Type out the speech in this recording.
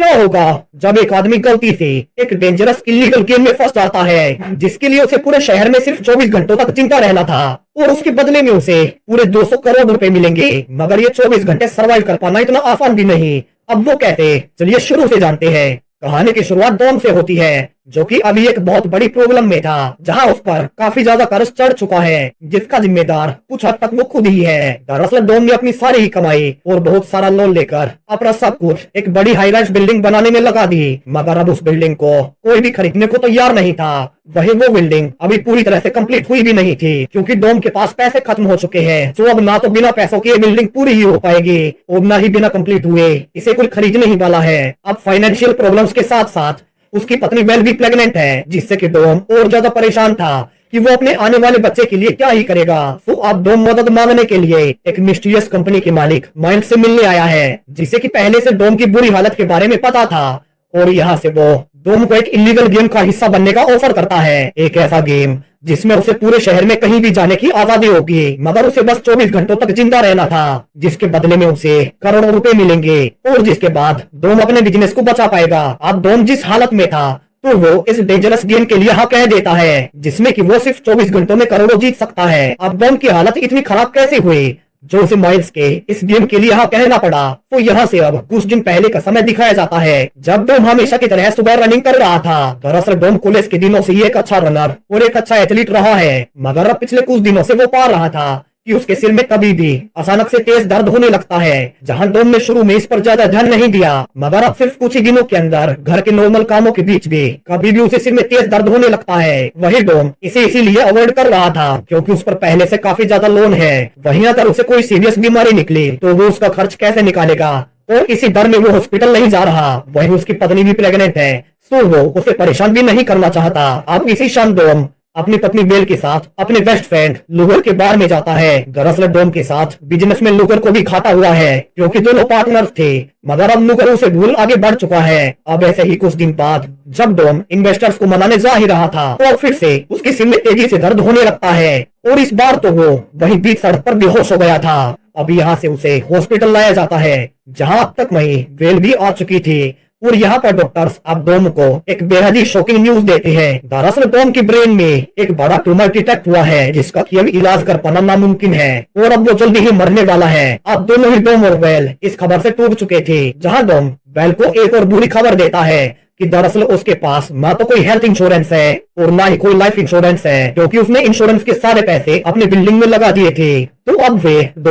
क्या होगा जब एक आदमी गलती से एक डेंजरस इलीगल गेम में फंस जाता है जिसके लिए उसे पूरे शहर में सिर्फ 24 घंटों तक जिंदा रहना था और उसके बदले में उसे पूरे 200 करोड़ रुपए मिलेंगे। मगर ये 24 घंटे सरवाइव कर पाना इतना आसान भी नहीं। अब वो कहते, चलिए शुरू से जानते हैं। कहानी की शुरुआत डॉम से होती है, जो कि अभी एक बहुत बड़ी प्रॉब्लम में था, जहां उस पर काफी ज्यादा कर्ज चढ़ चुका है, जिसका जिम्मेदार कुछ हद तक वो खुद ही है। दरअसल डॉम ने अपनी सारी ही कमाई और बहुत सारा लोन लेकर अपना सब कुछ एक बड़ी हाई राइज बिल्डिंग बनाने में लगा दी। मगर अब उस बिल्डिंग को कोई भी खरीदने को तैयार नहीं था। वही वो बिल्डिंग अभी पूरी तरह से कंप्लीट हुई भी नहीं थी, क्योंकि डॉम के पास पैसे खत्म हो चुके हैं। तो अब ना तो बिना पैसों के ये बिल्डिंग पूरी ही हो पाएगी और ना ही बिना कंप्लीट हुए इसे कोई खरीदने ही वाला है। अब फाइनेंशियल प्रॉब्लम्स के साथ साथ उसकी पत्नी वेल भी प्रेग्नेंट है, जिससे कि डॉम और ज्यादा परेशान था कि वो अपने आने वाले बच्चे के लिए क्या ही करेगा। तो अब डॉम मदद मांगने के लिए एक मिस्टीरियस कंपनी के मालिक माइंड से मिलने आया है, जिसे कि पहले से डॉम की बुरी हालत के बारे में पता था। और यहाँ से वो डॉम को एक इलीगल गेम का हिस्सा बनने का ऑफर करता है। एक ऐसा गेम जिसमें उसे पूरे शहर में कहीं भी जाने की आजादी होगी, मगर उसे बस 24 घंटों तक जिंदा रहना था, जिसके बदले में उसे करोड़ों रुपए मिलेंगे और जिसके बाद डॉम अपने बिजनेस को बचा पाएगा। अब डॉम जिस हालत में था तो वो इस डेंजरस गेम के लिए हाँ कह देता है, जिसमें कि वो सिर्फ 24 घंटों में करोड़ों जीत सकता है। अब डॉम की हालत इतनी खराब कैसे हुई जो उसे माइल्स के इस गेम के लिए हाँ कहना पड़ा। तो यहाँ से अब कुछ दिन पहले का समय दिखाया जाता है, जब डॉम हमेशा की तरह सुबह रनिंग कर रहा था। दरअसल डॉम कॉलेज के दिनों से ये एक अच्छा रनर और एक अच्छा एथलीट रहा है, मगर अब पिछले कुछ दिनों से वो पा रहा था कि उसके सिर में कभी भी अचानक से तेज दर्द होने लगता है। जहां डॉम ने शुरू में इस पर ज्यादा ध्यान नहीं दिया, मगर अब सिर्फ कुछ ही दिनों के अंदर घर के नॉर्मल कामों के बीच भी कभी भी उसे सिर में तेज दर्द होने लगता है। वही डॉम इसे इसीलिए अवॉइड कर रहा था क्योंकि उस पर पहले से काफी ज्यादा लोन है। वहीं अगर उसे कोई सीरियस बीमारी निकली तो वो उसका खर्च कैसे निकालेगा, और इसी डर में वो हॉस्पिटल नहीं जा रहा। वहीं उसकी पत्नी भी प्रेग्नेंट है, तो वो उसे परेशान भी नहीं करना चाहता। अब इसी शाम डॉम अपनी पत्नी बेल के साथ अपने बेस्ट फ्रेंड लुगर के बार में जाता है। दरअसल डॉम के साथ बिजनेसमैन लुगर को भी खाता हुआ है, क्योंकि दोनों पार्टनर थे, मगर अब लुगर उसे भूल आगे बढ़ चुका है। अब ऐसे ही कुछ दिन बाद जब डॉम इन्वेस्टर्स को मनाने जा ही रहा था और फिर से उसके सिर में तेजी से दर्द होने लगता है, और इस बार तो वो वही बीच सड़क पर बेहोश हो गया था। अब यहाँ से उसे हॉस्पिटल लाया जाता है, जहाँ अब तक वही बेल भी आ चुकी थी। और यहाँ पर डॉक्टर्स अब डॉम को एक बेहद ही शॉकिंग न्यूज देते हैं। दरअसल डॉम की ब्रेन में एक बड़ा ट्यूमर डिटेक्ट हुआ है, जिसका कि अब इलाज कर पाना नामुमकिन है और अब वो जल्दी ही मरने वाला है। अब दोनों ही डॉम और वेल इस खबर से टूट चुके थे, जहाँ डॉम वेल को एक और बुरी खबर देता है कि दरअसल उसके पास ना तो कोई हेल्थ इंश्योरेंस है और ना ही कोई लाइफ इंश्योरेंस है, क्योंकि उसने इंश्योरेंस के सारे पैसे अपने बिल्डिंग में लगा दिए थे। तो अब वे